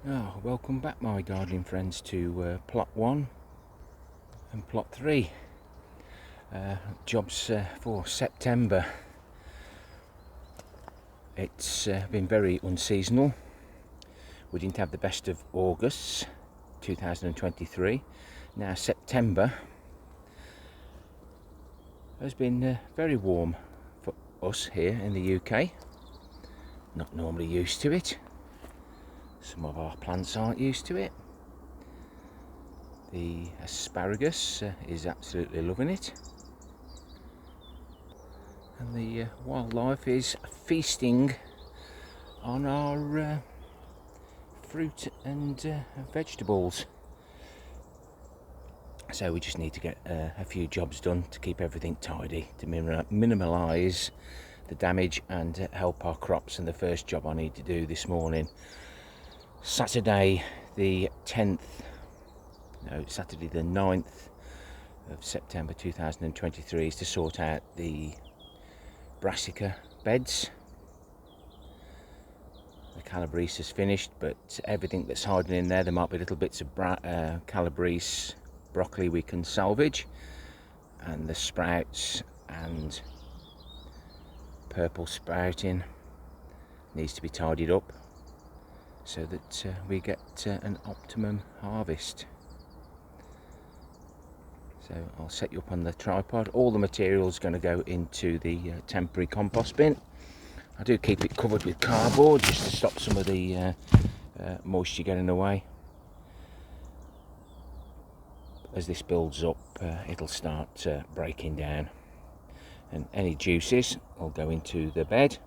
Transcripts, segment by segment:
Welcome back, my gardening friends, to plot 1 and plot 3. Jobs for September. It's been very unseasonal. We didn't have the best of August 2023. Now September has been very warm for us here in the UK. Not normally used to it. Some of our plants aren't used to it. The asparagus is absolutely loving it, and the wildlife is feasting on our fruit and vegetables. So we just need to get a few jobs done to keep everything tidy, to minimalise the damage and help our crops. And the first job I need to do this morning, Saturday the 9th of September 2023, is to sort out the brassica beds. The calabrese is finished, but everything that's hiding in there might be little bits of calabrese broccoli we can salvage, and the sprouts and purple sprouting needs to be tidied up so that we get an optimum harvest. So I'll set you up on the tripod. All the material's going to go into the temporary compost bin. I do keep it covered with cardboard just to stop some of the moisture getting away. As this builds up, it'll start breaking down, and any juices will go into the bed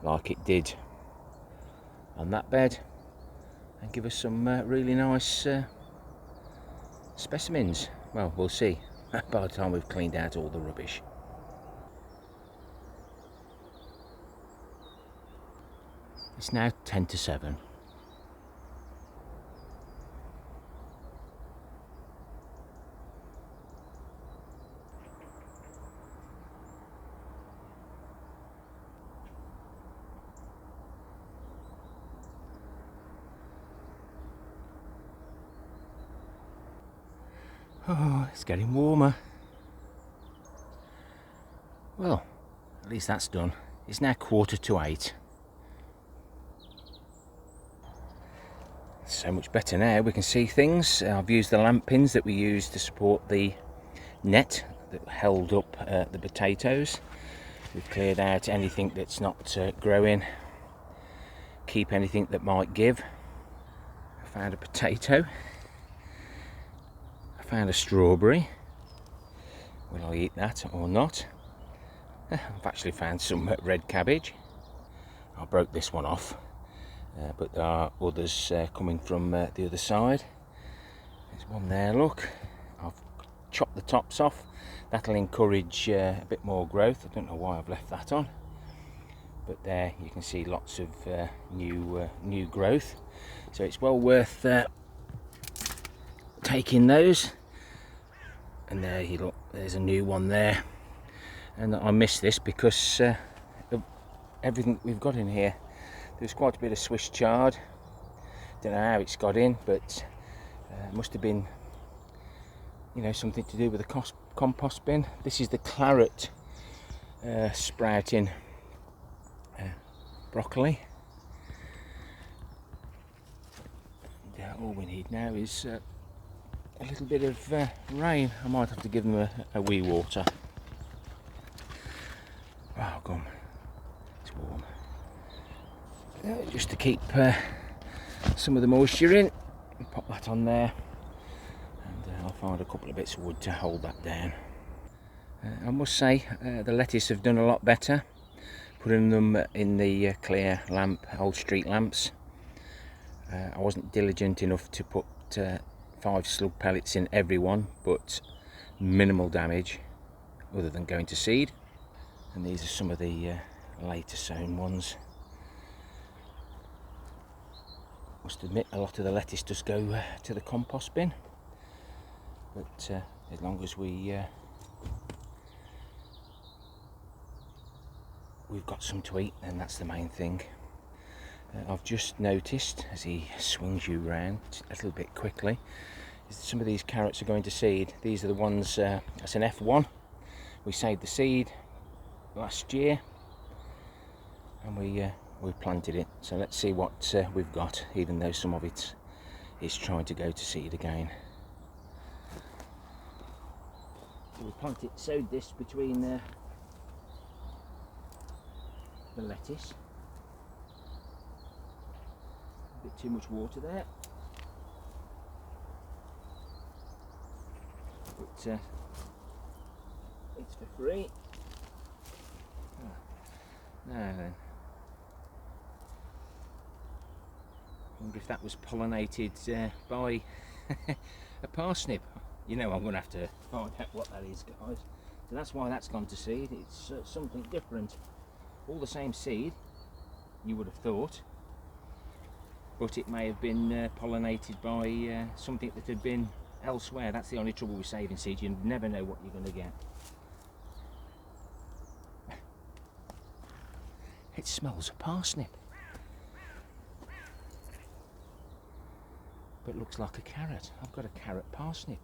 like it did on that bed, and give us some really nice specimens. Well, we'll see by the time we've cleaned out all the rubbish. It's now 10 to 7. Oh, it's getting warmer. Well, at least that's done. It's now 7:45. So much better now, we can see things. I've used the lamp pins that we used to support the net that held up the potatoes. We've cleared out anything that's not growing, keep anything that might give. I found a potato. I found a strawberry. Will I eat that or not? I've actually found some red cabbage. I broke this one off, but there are others coming from the other side. There's one there, look. I've chopped the tops off. That'll encourage a bit more growth. I don't know why I've left that on, but there you can see lots of new growth. So it's well worth taking those. And there you look, there's a new one there. And I missed this because of everything we've got in here. There's quite a bit of Swiss chard. Don't know how it's got in, but it must have been, something to do with the compost bin. This is the claret sprouting broccoli. And, all we need now is a little bit of rain. I might have to give them a wee water. Oh, come. It's warm. Just to keep some of the moisture in. Pop that on there, and I'll find a couple of bits of wood to hold that down. I must say the lettuce have done a lot better, putting them in the clear lamp, old street lamps. I wasn't diligent enough to put 5 slug pellets in every one, but minimal damage other than going to seed. And these are some of the later sown ones. Must admit, a lot of the lettuce does go to the compost bin, but as long as we've got some to eat, then that's the main thing. I've just noticed as he swings you round a little bit quickly, is that some of these carrots are going to seed. These are the ones, that's an F1. We saved the seed last year and we planted it. So let's see what we've got, even though some of it is trying to go to seed again. So we sowed this between the lettuce. A bit too much water there, but it's for free. Now then, I wonder if that was pollinated by a parsnip. You know, I'm going to have to find out what that is, guys. So that's why that's gone to seed. It's something different. All the same seed, you would have thought, but it may have been pollinated by something that had been elsewhere. That's the only trouble with saving seeds. You never know what you're going to get. It smells of parsnip, but it looks like a carrot. I've got a carrot parsnip.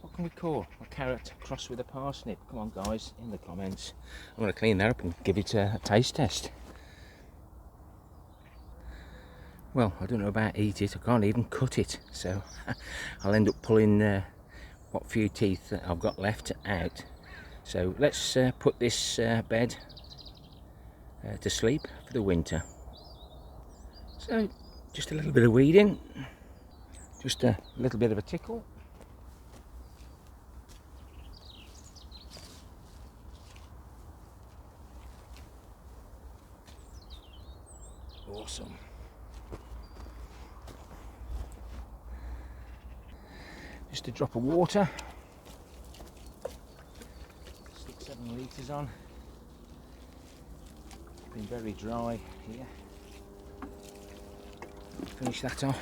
What can we call a carrot crossed with a parsnip? Come on, guys, in the comments. I'm going to clean that up and give it a taste test. Well, I don't know about eat it. I can't even cut it, so I'll end up pulling what few teeth that I've got left out. So let's put this bed to sleep for the winter. So just a little bit of weeding, just a little bit of a tickle. Awesome. Just a drop of water. Stick 7 litres on. It's been very dry here. Finish that off.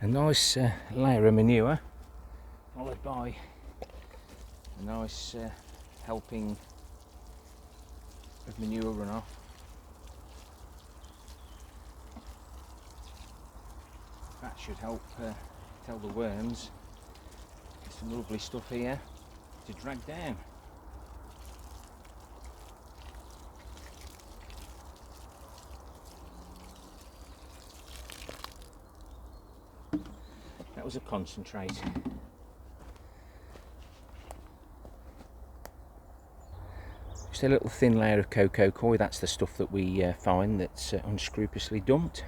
A nice layer of manure, followed by a nice helping of manure runoff. That should help tell the worms there's some lovely stuff here to drag down. That was a concentrate. Just a little thin layer of cocoa coir. That's the stuff that we find that's unscrupulously dumped.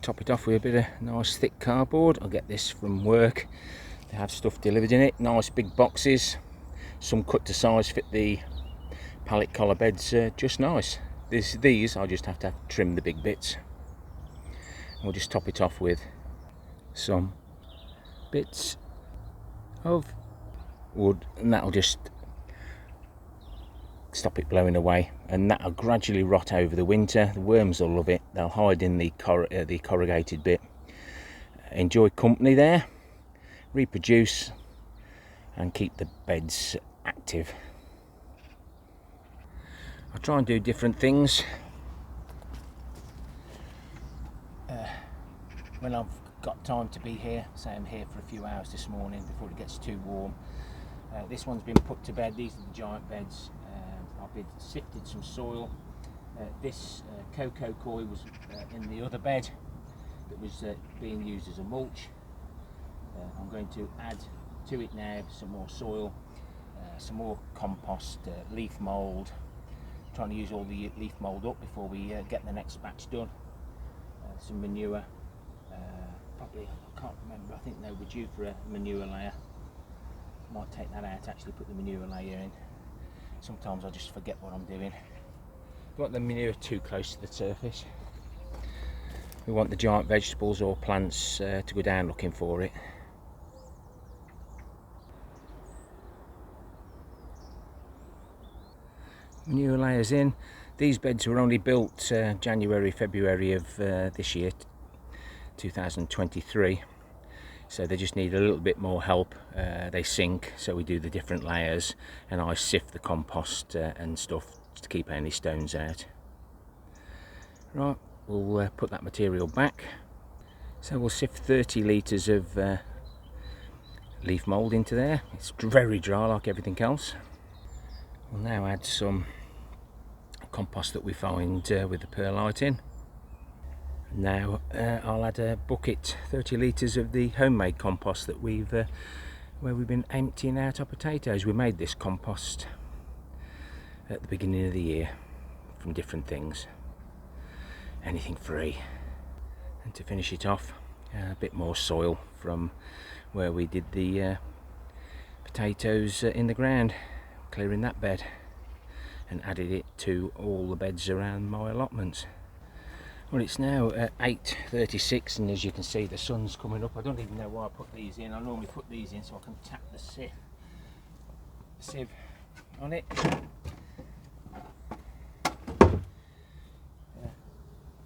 Top it off with a bit of nice thick cardboard. I'll get this from work. They have stuff delivered in it. Nice big boxes. Some cut to size, fit the pallet collar beds just nice. These I'll just have to trim the big bits. We'll just top it off with some bits of wood, and that'll just stop it blowing away, and that'll gradually rot over the winter. The worms will love it. They'll hide in the corrugated bit, enjoy company there, reproduce and keep the beds active. I'll try and do different things when I've got time to be here. Say I'm here for a few hours this morning before it gets too warm. This one's been put to bed. These are the giant beds. I've sifted some soil. This cocoa coir was in the other bed that was being used as a mulch. I'm going to add to it now some more soil, some more compost, leaf mould. Trying to use all the leaf mould up before we get the next batch done. Some manure. Probably, I can't remember, I think they were due for a manure layer. Might take that out, actually put the manure layer in. Sometimes I just forget what I'm doing. Don't want the manure too close to the surface. We want the giant vegetables or plants to go down looking for it. Manure layers in. These beds were only built January, February of this year, 2023. So they just need a little bit more help. They sink, so we do the different layers, and I sift the compost and stuff to keep any stones out. Right, we'll put that material back. So we'll sift 30 litres of leaf mould into there. It's very dry like everything else. We'll now add some compost that we find with the perlite in. Now I'll add a bucket, 30 litres of the homemade compost that where we've been emptying out our potatoes. We made this compost at the beginning of the year from different things, anything free. And to finish it off, a bit more soil from where we did the potatoes in the ground, clearing that bed, and added it to all the beds around my allotments. Well, it's now 8:36, and as you can see the sun's coming up. I don't even know why I put these in. I normally put these in so I can tap the sieve on it.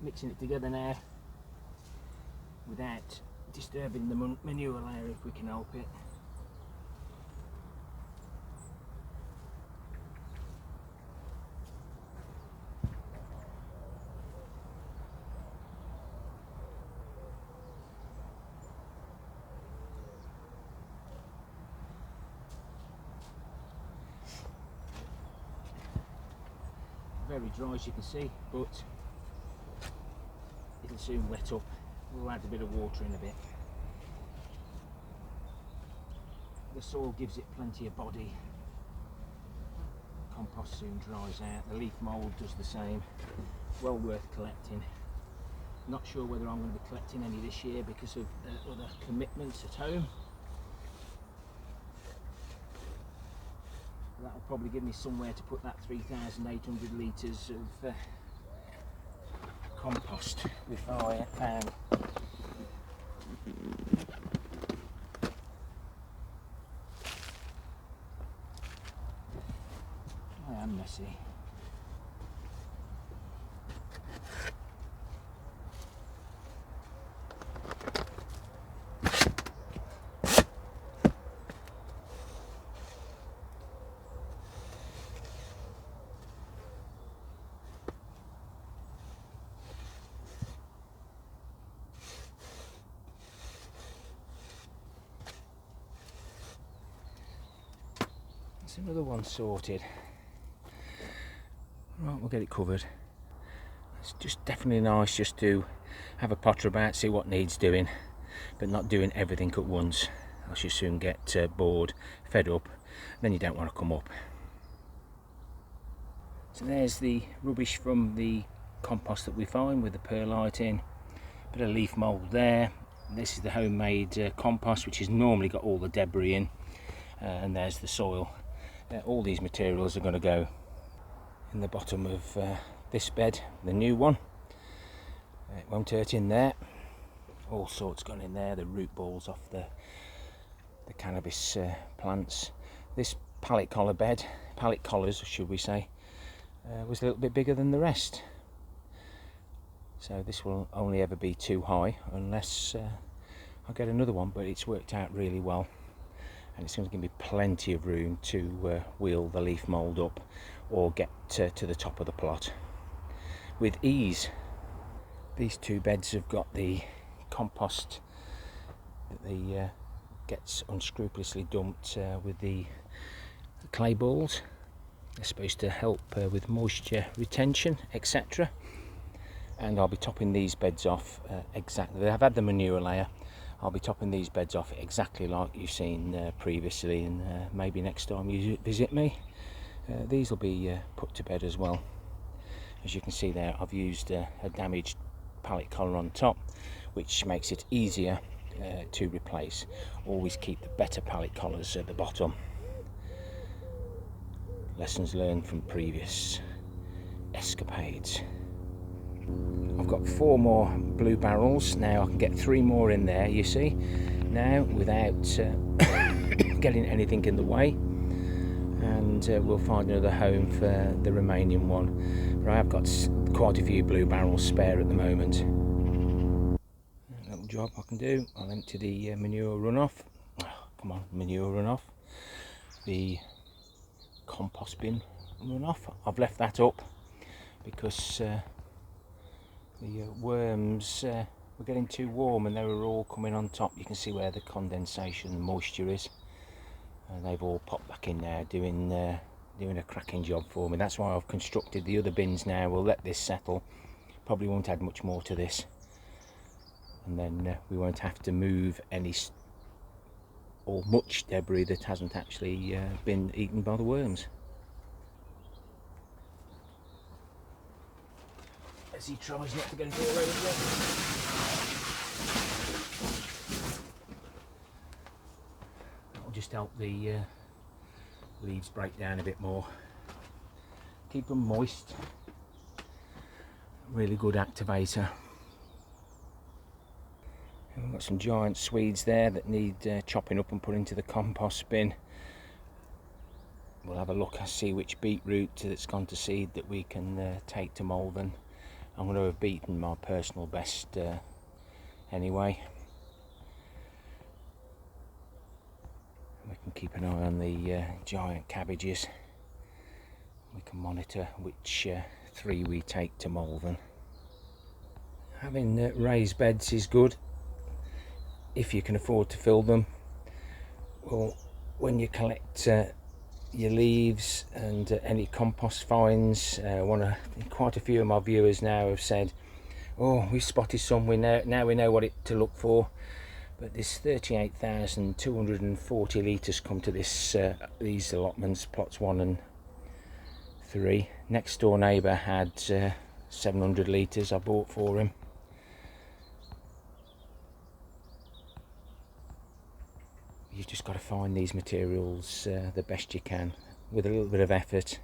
Mixing it together now without disturbing the manure layer if we can help it. Very dry as you can see, but it'll soon wet up. We'll add a bit of water in a bit. The soil gives it plenty of body. Compost soon dries out. The leaf mould does the same. Well worth collecting. Not sure whether I'm going to be collecting any this year because of other commitments at home. That'll probably give me somewhere to put that 3,800 litres of compost which I found. I am messy. Another one sorted. Right, we'll get it covered. It's just definitely nice just to have a potter about, see what needs doing, but not doing everything at once, else you soon get bored, fed up, then you don't want to come up. So there's the rubbish from the compost that we find with the perlite in, bit of leaf mould there. This is the homemade compost, which has normally got all the debris in, and there's the soil. All these materials are going to go in the bottom of this bed, the new one. It won't hurt in there. All sorts gone in there, the root balls off the cannabis plants. This pallet collar bed, pallet collars should we say, was a little bit bigger than the rest. So this will only ever be too high unless I get another one, but it's worked out really well. And it's going to give me plenty of room to wheel the leaf mould up or get to the top of the plot with ease. These two beds have got the compost that gets unscrupulously dumped with the clay balls. They're supposed to help with moisture retention, etc. And I'll be topping these beds off exactly. I've had the manure layer. I'll be topping these beds off exactly like you've seen previously, and maybe next time you visit me these will be put to bed as well. As you can see there, I've used a damaged pallet collar on top, which makes it easier to replace. Always keep the better pallet collars at the bottom. Lessons learned from previous escapades. I've got 4 more blue barrels. Now I can get 3 more in there, you see, now without getting anything in the way, and we'll find another home for the remaining one. But I have got quite a few blue barrels spare at the moment. A little job I can do. I'll empty the manure runoff. Oh, come on, manure runoff. The compost bin run off. I've left that up because the worms were getting too warm and they were all coming on top. You can see where the condensation and moisture is. They've all popped back in there doing a cracking job for me. That's why I've constructed the other bins now. We'll let this settle. Probably won't add much more to this, and then we won't have to move any or much debris that hasn't actually been eaten by the worms. As he tries not to get it all over the place. That'll just help the leaves break down a bit more. Keep them moist. Really good activator. And we've got some giant Swedes there that need chopping up and put into the compost bin. We'll have a look and see which beetroot that's gone to seed that we can take to Malvern. I'm going to have beaten my personal best anyway. We can keep an eye on the giant cabbages. We can monitor which 3 we take to Malvern. Having raised beds is good if you can afford to fill them. Well, when you collect your leaves and any compost finds, quite a few of my viewers now have said, oh, we've spotted some, now we know what to look for. But this 38,240 litres come to these allotments, plots 1 and 3. Next door neighbour had 700 litres I bought for him. You've just got to find these materials the best you can. With a little bit of effort,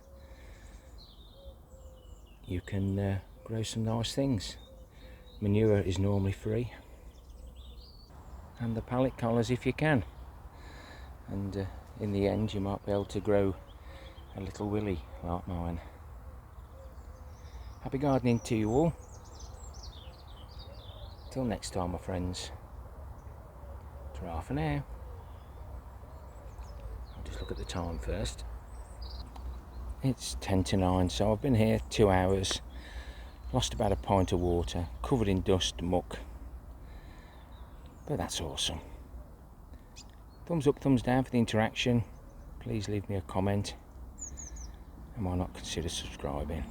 you can grow some nice things. Manure is normally free. And the pallet collars if you can, and in the end you might be able to grow a little willy like mine. Happy gardening to you all. Till next time, my friends. Ta-ra for now. I'll just look at the time first. It's 10 to 9, so I've been here 2 hours, lost about a pint of water, covered in dust, muck. But that's awesome. Thumbs up, thumbs down for the interaction. Please leave me a comment, and why not consider subscribing.